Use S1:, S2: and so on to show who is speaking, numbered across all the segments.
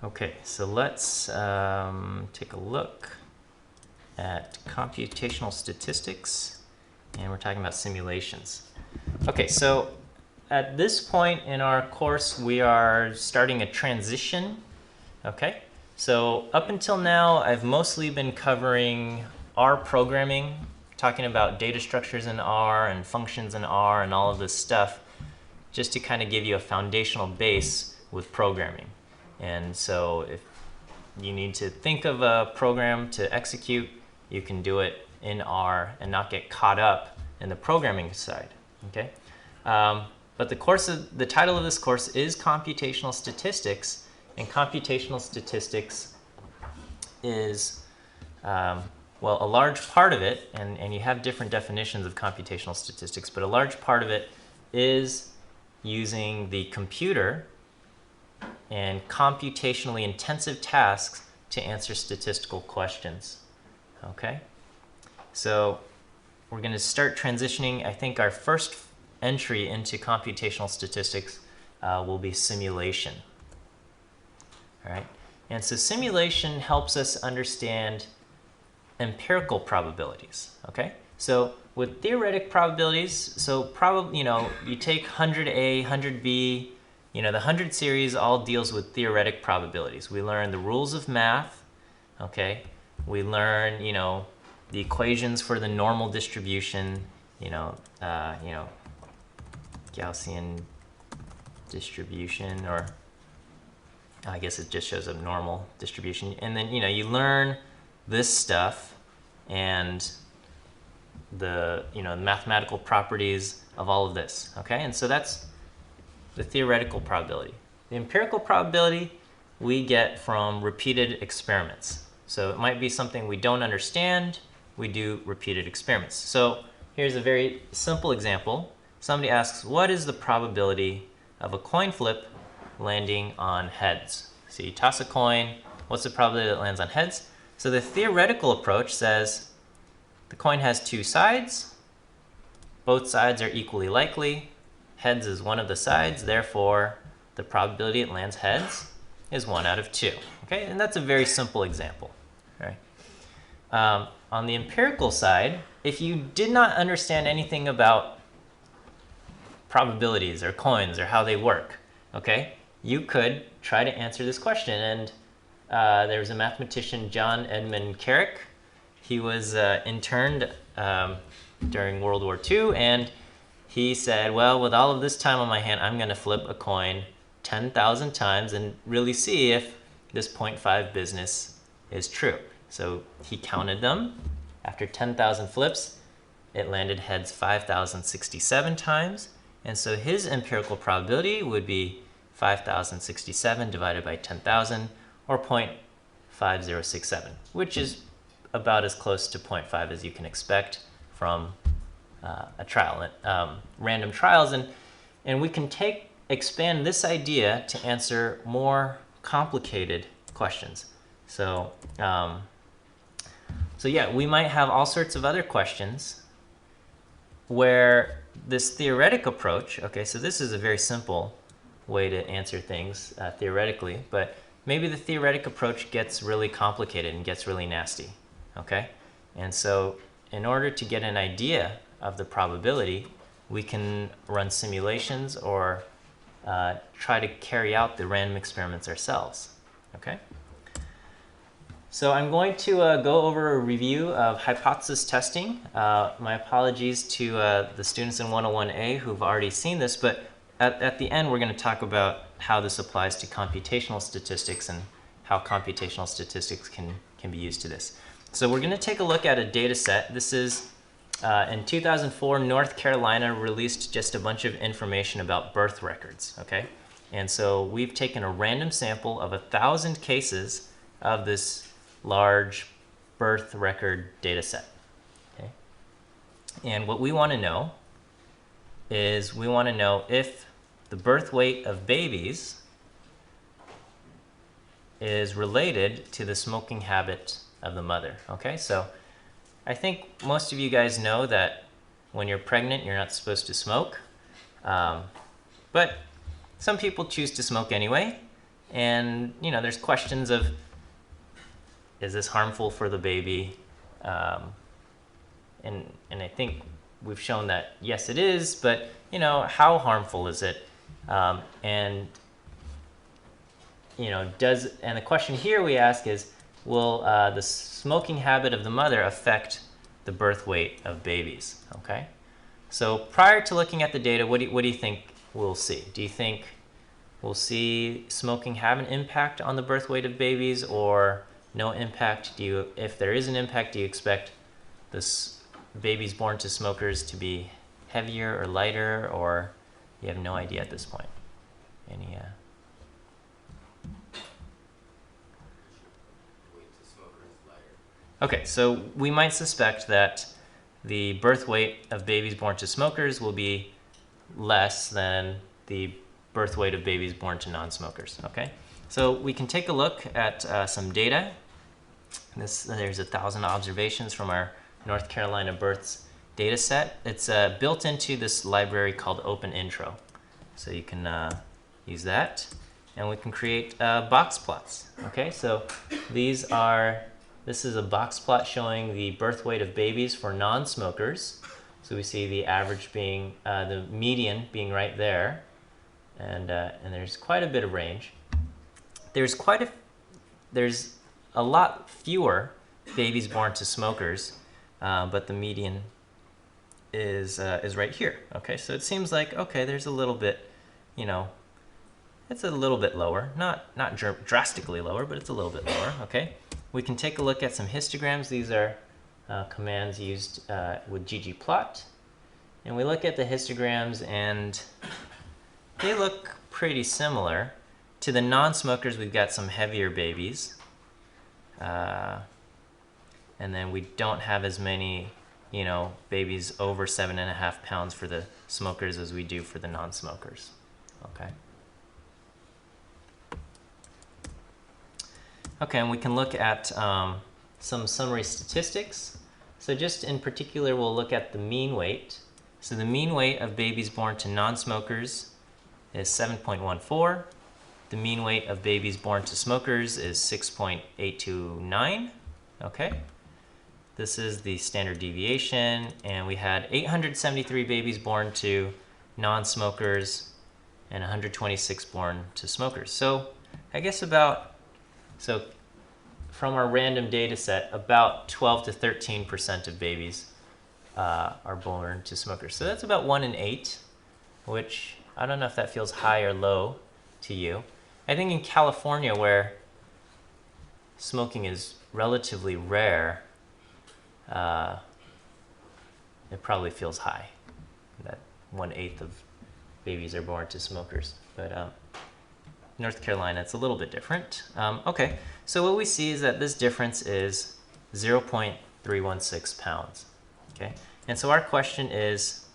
S1: Okay, so let's take a look at computational statistics, and we're talking about simulations. Okay, so at this point in our course, we are starting a transition. Okay, so up until now, I've mostly been covering R programming, talking about data structures in R and functions in R and all of this stuff, just to kind of give you a foundational base with programming. And so if you need to think of a program to execute, you can do it in R and not get caught up in the programming side. Okay, but the title of this course is Computational Statistics, and computational statistics is well, a large part of it, and you have different definitions of computational statistics, but a large part of it is using the computer and computationally intensive tasks to answer statistical questions. Okay, so we're going to start transitioning. I think our first entry into computational statistics will be simulation. All right, and so simulation helps us understand empirical probabilities. Okay, so with theoretic probabilities, so probably, you take 100A, 100B, the 100 series all deals with theoretic probabilities. We learn the rules of math, okay? We learn, the equations for the normal distribution, Gaussian distribution, or I guess it just shows a normal distribution. And then, you learn this stuff and the, mathematical properties of all of this, okay? And so that's the theoretical probability. The empirical probability we get from repeated experiments. So it might be something we don't understand, we do repeated experiments. So here's a very simple example. Somebody asks, what is the probability of a coin flip landing on heads? So you toss a coin, what's the probability that it lands on heads? So the theoretical approach says the coin has two sides, both sides are equally likely, heads is one of the sides, therefore the probability it lands heads is 1 out of 2. Okay, and that's a very simple example. Right? On the empirical side, if you did not understand anything about probabilities or coins or how they work, okay, you could try to answer this question. And there was a mathematician, John Edmund Carrick. He was interned during World War II, and he said, well, with all of this time on my hand, I'm going to flip a coin 10,000 times and really see if this 0.5 business is true. So he counted them. After 10,000 flips, it landed heads 5,067 times. And so his empirical probability would be 5,067 divided by 10,000, or 0.5067, which is about as close to 0.5 as you can expect from a trial, random trials, and we can expand this idea to answer more complicated questions. So, yeah, we might have all sorts of other questions where this theoretic approach, okay, so this is a very simple way to answer things theoretically, but maybe the theoretic approach gets really complicated and gets really nasty, okay? And so in order to get an idea of the probability, we can run simulations or try to carry out the random experiments ourselves, okay? So I'm going to go over a review of hypothesis testing. My apologies to the students in 101A who've already seen this, but at the end we're going to talk about how this applies to computational statistics and how computational statistics can be used to this. So we're going to take a look at a data set. This is in 2004, North Carolina released just a bunch of information about birth records, okay? And so we've taken a random sample of 1,000 cases of this large birth record data set, okay? And what we want to know is we want to know if the birth weight of babies is related to the smoking habit of the mother, okay? So I think most of you guys know that when you're pregnant, you're not supposed to smoke, but some people choose to smoke anyway, And, you know, there's questions of, is this harmful for the baby? And I think we've shown that, yes, it is, but, you know, how harmful is it? And, you know, and the question here we ask is, will the smoking habit of the mother affect the birth weight of babies? Okay. So prior to looking at the data, what do you think we'll see? Do you think we'll see smoking have an impact on the birth weight of babies, or no impact? If there is an impact, do you expect this babies born to smokers to be heavier or lighter, or you have no idea at this point? Any Okay, so we might suspect that the birth weight of babies born to smokers will be less than the birth weight of babies born to non-smokers. Okay, so we can take a look at some data. There's 1,000 observations from our North Carolina births data set. It's built into this library called Open Intro, so you can use that, and we can create box plots. Okay, so this is a box plot showing the birth weight of babies for non-smokers. So we see the average being, the median being right there, and there's quite a bit of range. There's a lot fewer babies born to smokers, but the median is right here. Okay, so it seems like, okay, there's a little bit, you know, it's a little bit lower, not drastically lower, but it's a little bit lower. Okay, we can take a look at some histograms. These are commands used with ggplot, and we look at the histograms, and they look pretty similar. To the non-smokers, we've got some heavier babies, and then we don't have as many, you know, babies over 7.5 pounds for the smokers as we do for the non-smokers. Okay. Okay, and we can look at some summary statistics. So just in particular, we'll look at the mean weight. So the mean weight of babies born to non-smokers is 7.14. The mean weight of babies born to smokers is 6.829. Okay. This is the standard deviation, and we had 873 babies born to non-smokers and 126 born to smokers. So I guess from our random data set, about 12 to 13% of babies are born to smokers. So that's about 1 in 8, which I don't know if that feels high or low to you. I think in California, where smoking is relatively rare, it probably feels high, that 1/8 of babies are born to smokers. But North Carolina, it's a little bit different. Okay, so what we see is that this difference is 0.316 pounds. Okay, and so our question is,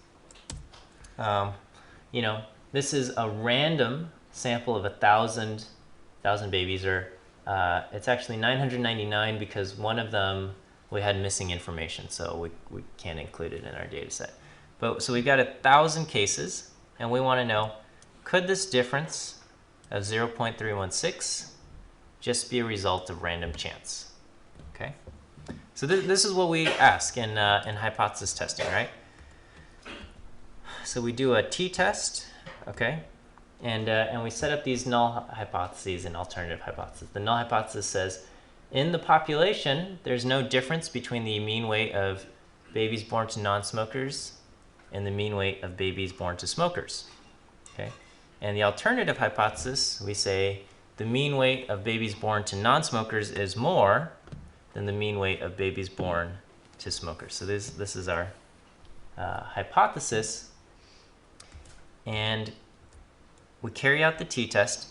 S1: you know, this is a random sample of 1,000 babies, or it's actually 999 because one of them we had missing information, so we can't include it in our data set. But so we've got 1,000 cases, and we want to know, could this difference of 0.316 just be a result of random chance? Okay, so this is what we ask in hypothesis testing, right? So we do a t-test, okay, and we set up these null hypotheses and alternative hypotheses. The null hypothesis says, in the population, there's no difference between the mean weight of babies born to non-smokers and the mean weight of babies born to smokers. Okay, and the alternative hypothesis, we say the mean weight of babies born to non-smokers is more than the mean weight of babies born to smokers. So this is our hypothesis, and we carry out the t-test,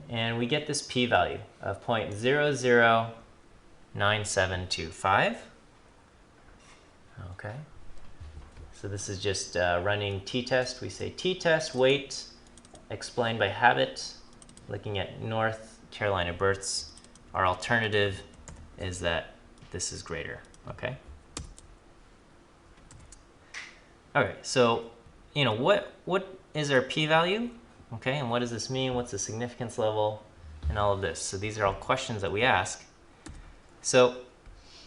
S1: and we get this p-value of 0.009725. Okay, so this is just running t-test. We say t-test weight explained by habit, looking at North Carolina births. Our alternative is that this is greater. Okay. Okay, so you know what is our p-value? Okay, and what does this mean? What's the significance level? and all of this. So these are all questions that we ask. So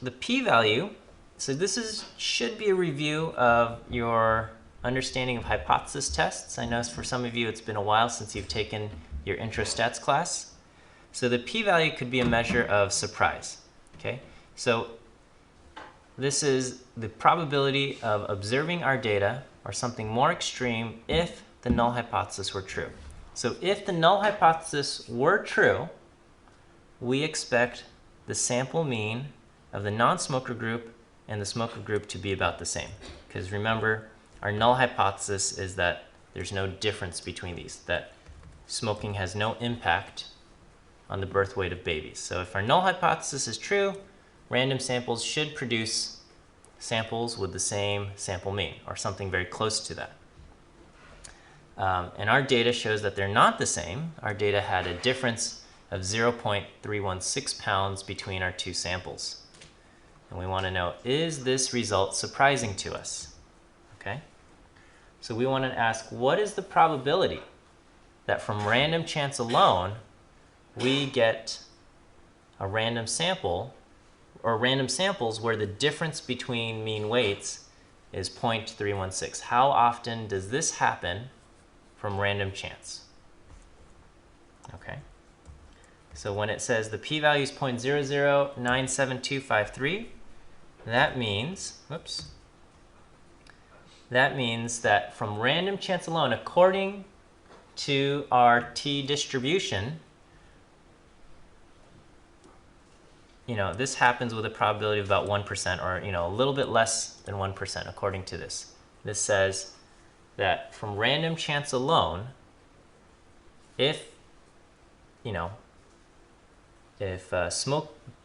S1: the p-value, so this should be a review of your understanding of hypothesis tests. I know for some of you it's been a while since you've taken your intro stats class. So the p-value could be a measure of surprise. Okay, so this is the probability of observing our data or something more extreme if the null hypothesis were true. So if the null hypothesis were true, we expect the sample mean of the non-smoker group and the smoker group to be about the same. Because remember, our null hypothesis is that there's no difference between these, that smoking has no impact on the birth weight of babies. So if our null hypothesis is true, random samples should produce samples with the same sample mean, or something very close to that. And our data shows that they're not the same. Our data had a difference of 0.316 pounds between our two samples. And we want to know, is this result surprising to us? Okay? So we want to ask, what is the probability that from random chance alone, we get a random sample, or random samples where the difference between mean weights is 0.316? How often does this happen from random chance? Okay. So when it says the p-value is 0.0097253, that means, that means that from random chance alone, according to our t-distribution, this happens with a probability of about 1%, or a little bit less than 1% according to this. This says that from random chance alone, if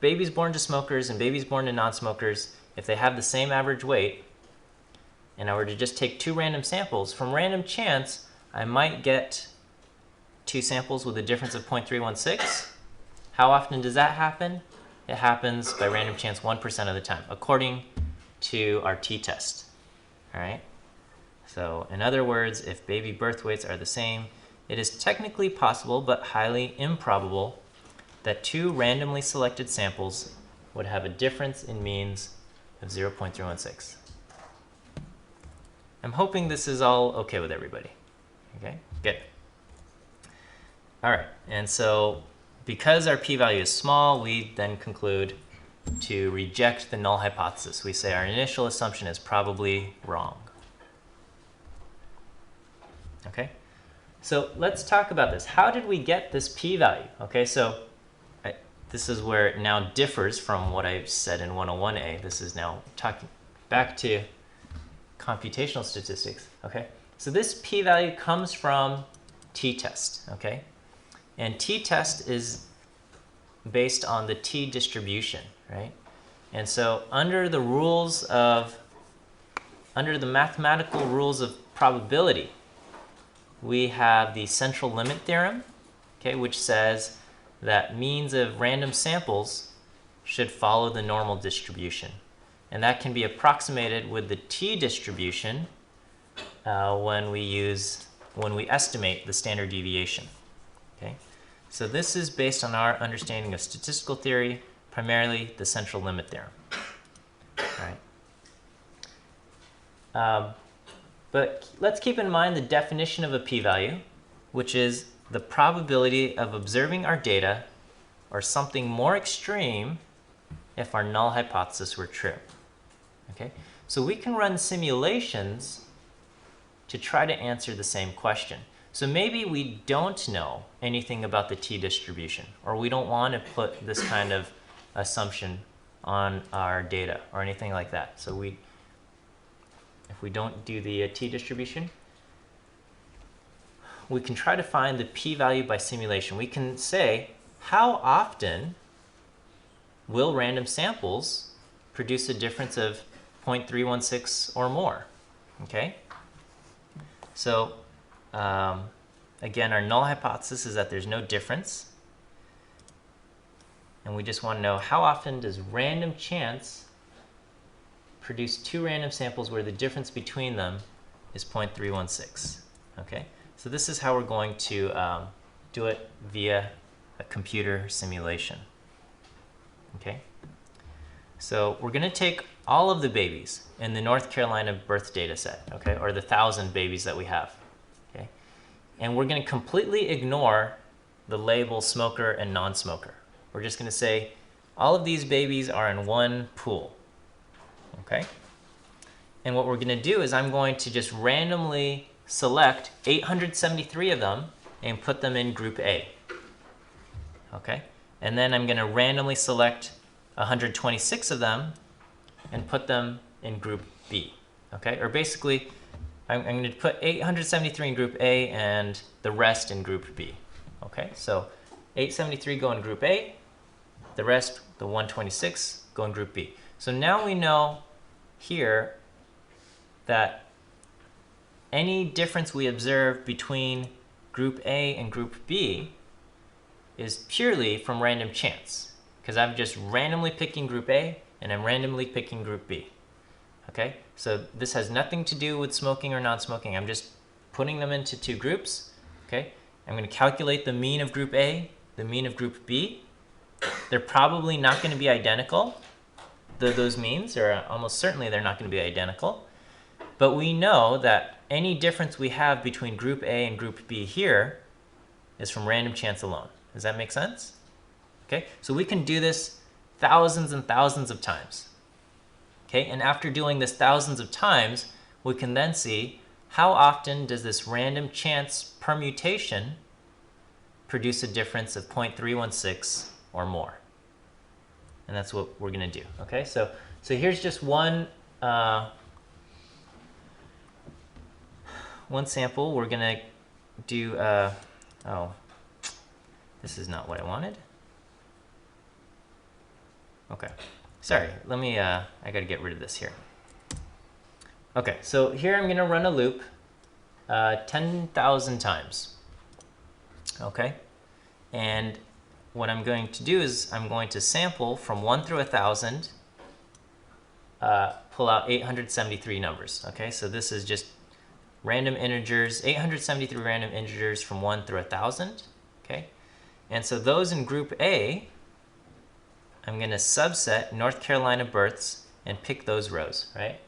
S1: babies born to smokers and babies born to non-smokers, if they have the same average weight, and I were to just take two random samples, from random chance, I might get two samples with a difference of 0.316. How often does that happen? It happens by random chance 1% of the time, according to our t-test. All right? So in other words, if baby birth weights are the same, it is technically possible but highly improbable that two randomly selected samples would have a difference in means of 0.316. I'm hoping this is all okay with everybody. Okay, good. All right, and so because our p-value is small, we then conclude to reject the null hypothesis. We say our initial assumption is probably wrong. Okay, so let's talk about this. How did we get this p-value? Okay, so this is where it now differs from what I said in 101A. This is now talking back to computational statistics. Okay, so this p-value comes from t-test. Okay, and t-test is based on the t-distribution, right? And so under the mathematical rules of probability, we have the central limit theorem, okay, which says that means of random samples should follow the normal distribution. And that can be approximated with the t-distribution when we estimate the standard deviation. Okay? So this is based on our understanding of statistical theory, primarily the central limit theorem. All right. But let's keep in mind the definition of a p-value, which is the probability of observing our data or something more extreme if our null hypothesis were true. Okay? So we can run simulations to try to answer the same question. So maybe we don't know anything about the t-distribution, or we don't want to put this kind of assumption on our data or anything like that. So if we don't do the t-distribution, we can try to find the p-value by simulation. We can say, how often will random samples produce a difference of 0.316 or more? Okay? So, again, our null hypothesis is that there's no difference. And we just want to know, how often does random chance produce two random samples where the difference between them is 0.316? Okay? So this is how we're going to do it via a computer simulation. Okay? So we're going to take all of the babies in the North Carolina birth data set, okay, or the 1,000 babies that we have, okay? And we're going to completely ignore the label smoker and non-smoker. We're just going to say all of these babies are in one pool, okay? And what we're going to do is I'm going to just randomly select 873 of them and put them in group A, okay? And then I'm going to randomly select 126 of them and put them in group B, okay? Or basically, I'm going to put 873 in group A and the rest in group B, okay? So 873 go in group A, the rest, the 126, go in group B. So now we know here that any difference we observe between group A and group B is purely from random chance, because I'm just randomly picking group A and I'm randomly picking group B. Okay, so this has nothing to do with smoking or non-smoking. I'm just putting them into two groups. Okay, I'm going to calculate the mean of group A, the mean of group B. They're probably not going to be identical, those means, or almost certainly they're not going to be identical. But we know that any difference we have between group A and group B here is from random chance alone. Does that make sense? Okay, so we can do this thousands and thousands of times. Okay, and after doing this thousands of times, we can then see how often does this random chance permutation produce a difference of 0.316 or more. And that's what we're going to do. Okay, so here's just one sample. We're going to do, oh, this is not what I wanted. Okay, sorry, let me, I gotta get rid of this here. Okay, so here I'm gonna run a loop 10,000 times. Okay, and what I'm going to do is I'm going to sample from 1 through 1,000, pull out 873 numbers. Okay, so this is just random integers, 873 random integers from 1 through 1,000. Okay, and so those in group A, I'm going to subset North Carolina births and pick those rows, right?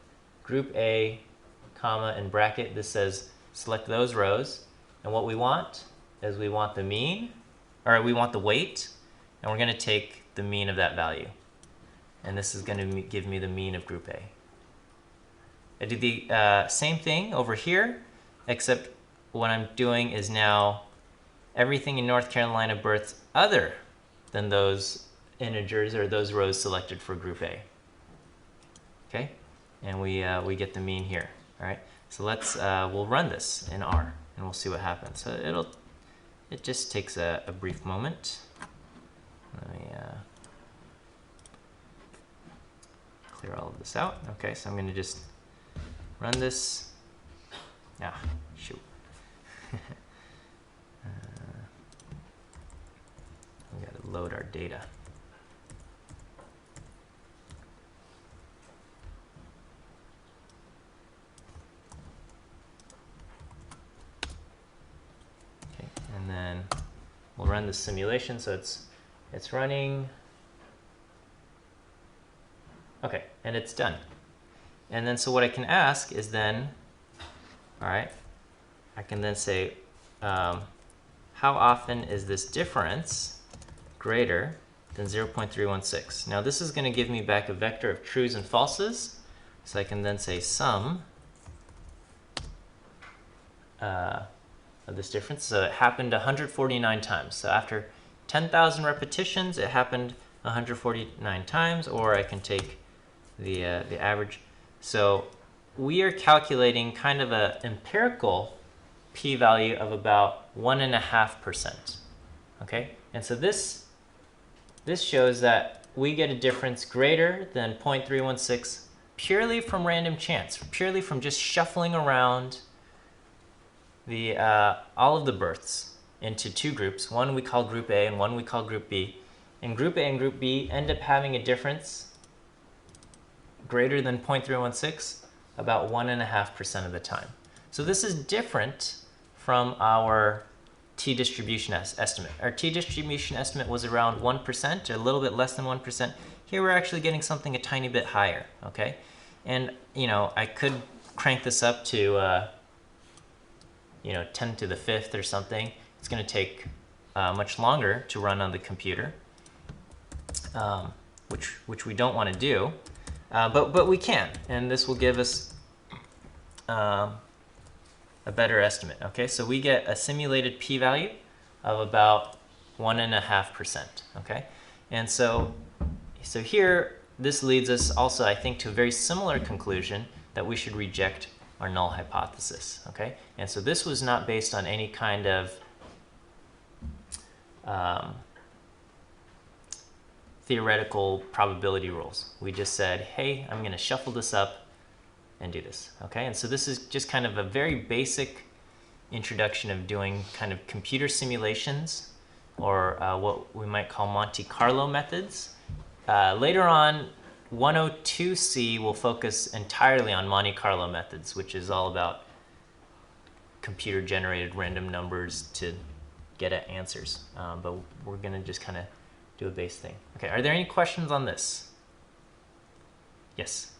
S1: Group A, comma, and bracket, this says select those rows. And what we want is we want the mean, or we want the weight, and we're going to take the mean of that value. And this is going to give me the mean of group A. I do the same thing over here, except what I'm doing is now everything in North Carolina births other than those integers or those rows selected for group A. Okay, and we get the mean here. All right, so let's we'll run this in R and we'll see what happens. So it just takes a brief moment. Let me clear all of this out. Okay, so I'm going to just run this. Ah, shoot. We got to load our data. And then we'll run the simulation, so it's running. Okay, and it's done. And then so what I can ask is then, all right, I can then say, how often is this difference greater than 0.316? Now this is going to give me back a vector of trues and falses, so I can then say sum of this difference. So it happened 149 times. So after 10,000 repetitions, it happened 149 times, or I can take the average. So we are calculating kind of an empirical p-value of about 1.5%. Okay, and so this shows that we get a difference greater than 0.316 purely from random chance, purely from just shuffling around the all of the births into two groups. One we call group A and one we call group B. And group A and group B end up having a difference greater than 0.316 about 1.5% of the time. So this is different from our t-distribution estimate. Our t-distribution estimate was around 1%, a little bit less than 1%. Here we're actually getting something a tiny bit higher, okay? And, you know, I could crank this up to, you know, 10 to the 5th or something. It's going to take much longer to run on the computer, which we don't want to do, but we can, and this will give us a better estimate. Okay, so we get a simulated p-value of about 1.5%. Okay, and so here this leads us also, I think, to a very similar conclusion that we should reject our null hypothesis. Okay, and so this was not based on any kind of theoretical probability rules. We just said, hey, I'm going to shuffle this up and do this. Okay, and so this is just kind of a very basic introduction of doing kind of computer simulations, or what we might call Monte Carlo methods. Later on, 102C will focus entirely on Monte Carlo methods, which is all about computer-generated random numbers to get at answers. But we're going to just kind of do a base thing. Okay, are there any questions on this? Yes?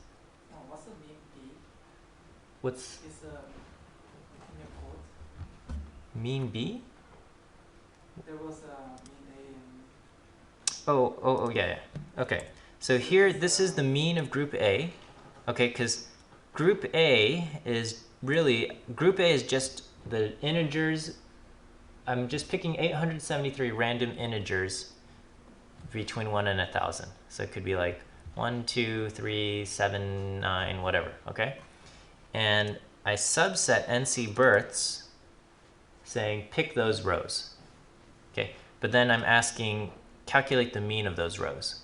S2: What's the mean B?
S1: What's
S2: Is in your code?
S1: mean B?
S2: There was a mean A and...
S1: Oh, yeah. Okay, so here, this is the mean of group A. Okay, because group A is just the integers. I'm just picking 873 random integers between 1 and 1,000. So it could be like 1, 2, 3, 7, 9, whatever, okay? And I subset NC births saying pick those rows, okay? But then I'm asking calculate the mean of those rows,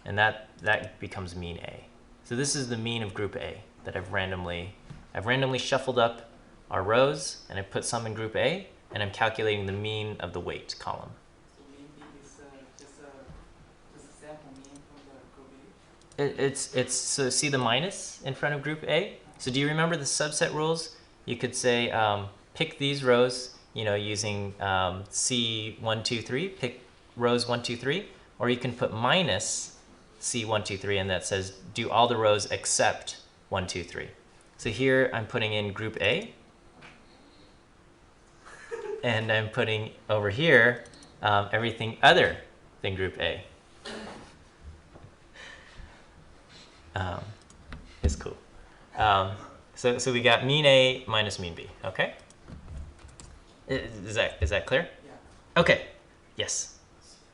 S1: and that becomes mean A. So this is the mean of group A that I've randomly shuffled up our rows, and I put some in group A, and I'm calculating the mean of the weight column.
S2: So mean B is just a sample mean from the group A?
S1: It's so see the minus in front of group A? So do you remember the subset rules? You could say pick these rows, you know, using C1, 2, 3, pick rows 1, 2, 3, or you can put minus C1, 2, 3, and that says do all the rows except 1, 2, 3. So here I'm putting in group A, and I'm putting over here everything other than group A. It's cool. So we got mean A minus mean B, okay? Is that clear?
S2: Yeah.
S1: Okay, yes.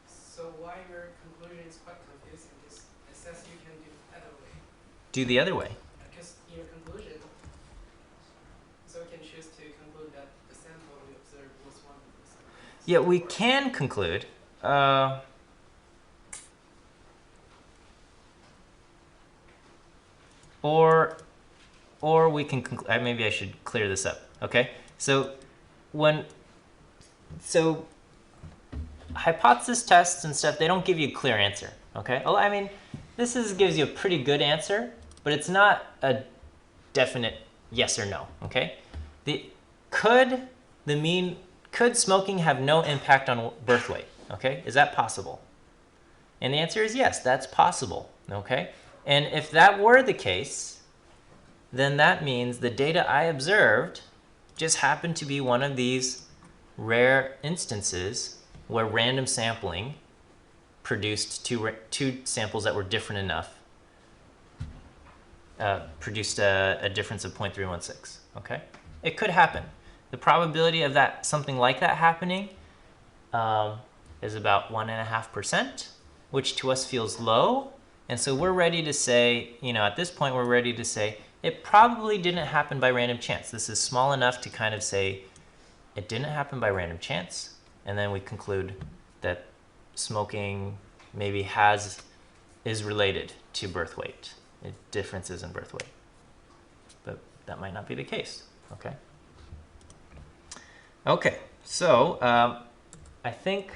S3: So why your conclusion is quite confusing is it says you can do the other way.
S1: Do the other way.
S3: Because in your conclusion, so we can choose to conclude that the sample we observed was one of the samples.
S1: Yeah, we can conclude. Or we can conclude. Maybe I should clear this up. Okay, so hypothesis tests and stuff, they don't give you a clear answer. Okay, well, I mean, this gives you a pretty good answer, but it's not a definite yes or no. Okay, could smoking have no impact on birth weight? Okay, is that possible? And the answer is yes, that's possible. Okay, and if that were the case, then that means the data I observed just happened to be one of these rare instances where random sampling produced two samples that were different enough, produced a difference of 0.316. Okay, it could happen. The probability of something like that happening is about 1.5%, which to us feels low. And so we're ready to say, you know, at this point, we're ready to say it probably didn't happen by random chance. This is small enough to kind of say it didn't happen by random chance. And then we conclude that smoking maybe is related to birth weight, differences in birth weight. But that might not be the case, okay? Okay, so I think,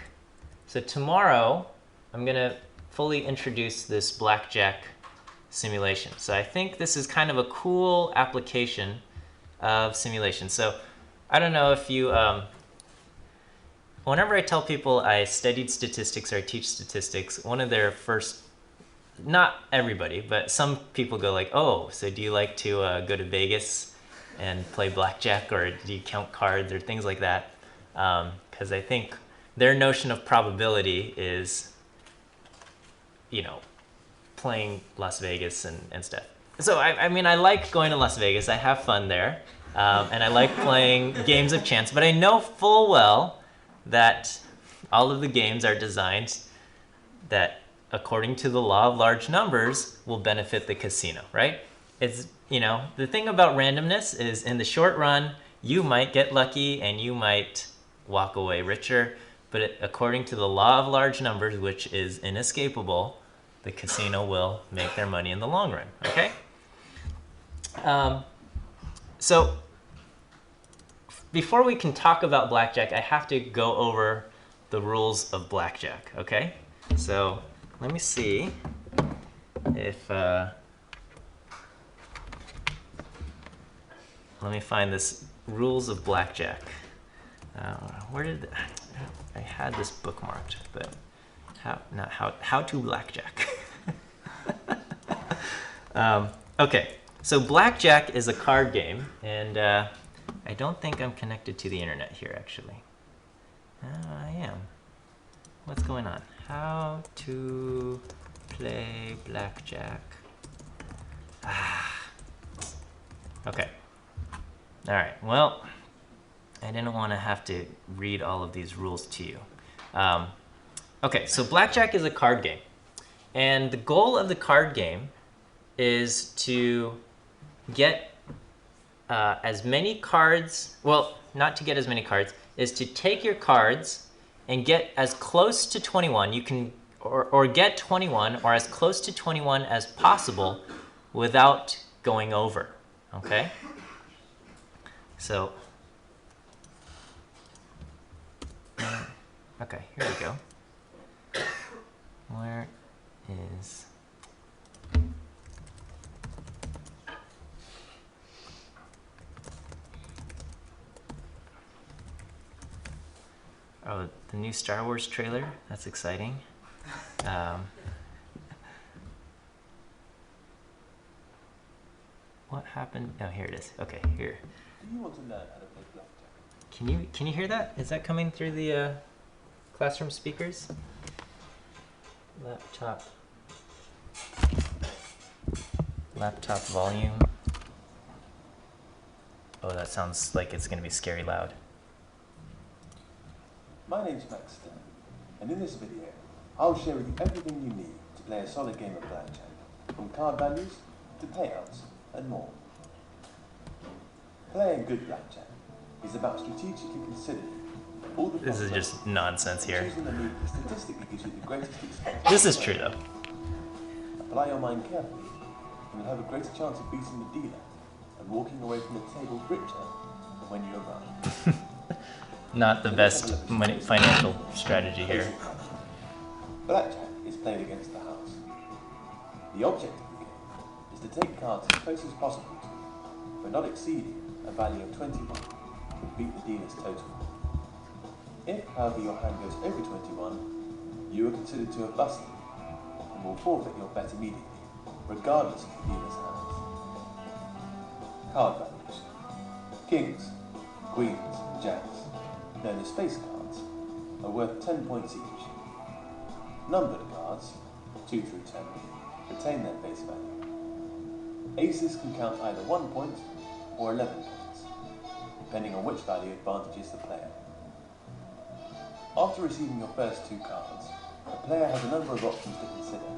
S1: so tomorrow I'm gonna fully introduce this blackjack simulation. So I think this is kind of a cool application of simulation. So I don't know if you whenever I tell people I studied statistics or I teach statistics, one of their first, not everybody, but some people go like, oh, so do you like to go to Vegas and play blackjack, or do you count cards or things like that? Because I think their notion of probability is, playing Las Vegas and stuff. So, I mean, I like going to Las Vegas. I have fun there. And I like playing games of chance. But I know full well that all of the games are designed that, according to the law of large numbers, will benefit the casino, right? It's, the thing about randomness is in the short run, you might get lucky and you might walk away richer. But according to the law of large numbers, which is inescapable, the casino will make their money in the long run, okay? So before we can talk about blackjack, I have to go over the rules of blackjack, okay? So let me see if, let me find this rules of blackjack. Where did, I had this bookmarked, but how to blackjack. Okay, so blackjack is a card game, and I don't think I'm connected to the internet here, actually. I am. What's going on? How to play blackjack. Okay. All right, well, I didn't want to have to read all of these rules to you. Okay, so blackjack is a card game. And the goal of the card game is to get as many cards, well, not to get as many cards, is to take your cards and get as close to 21. You can, or get 21 or as close to 21 as possible without going over, okay? So, okay, here we go. Where is... Oh, the new Star Wars trailer? That's exciting. What happened? Oh, here it is. Okay, here.
S4: Do you want to learn how to play blackjack?
S1: Can you hear that? Is that coming through the classroom speakers? Laptop volume. Oh, that sounds like it's going to be scary loud.
S4: My name's Max Stern, and in this video, I'll share with you everything you need to play a solid game of blackjack, from card values to payouts and more. Playing good blackjack is about strategically considering all the
S1: This is just nonsense here.
S4: choosing the move that statistically gives you the greatest experience.
S1: This is true, though.
S4: Apply your mind carefully, and you'll have a greater chance of beating the dealer and walking away from the table richer than when you arrive.
S1: Not the best financial strategy here.
S4: Blackjack is played against the house. The object of the game is to take cards as close as possible to, but not exceeding a value of 21 to beat the dealer's total. If, however, your hand goes over 21, you are considered to have busted and will forfeit your bet immediately, regardless of the dealer's hands. Card values. Kings, queens, and jacks, known as face cards, are worth 10 points each. Numbered cards, 2 through 10, retain their face value. Aces can count either 1 point or 11 points, depending on which value advantages the player. After receiving your first 2 cards, the player has a number of options to consider.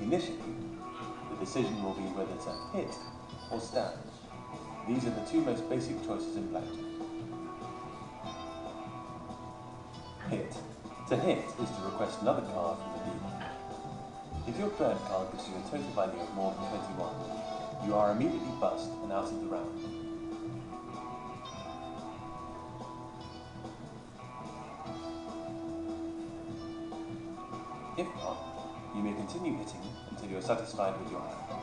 S4: Initially, the decision will be whether to hit or stand. These are the 2 most basic choices in blackjack. Hit. To hit is to request another card from the dealer. If your third card gives you a total value of more than 21, you are immediately bussed and out of the round. If not, you may continue hitting until you are satisfied with your hand.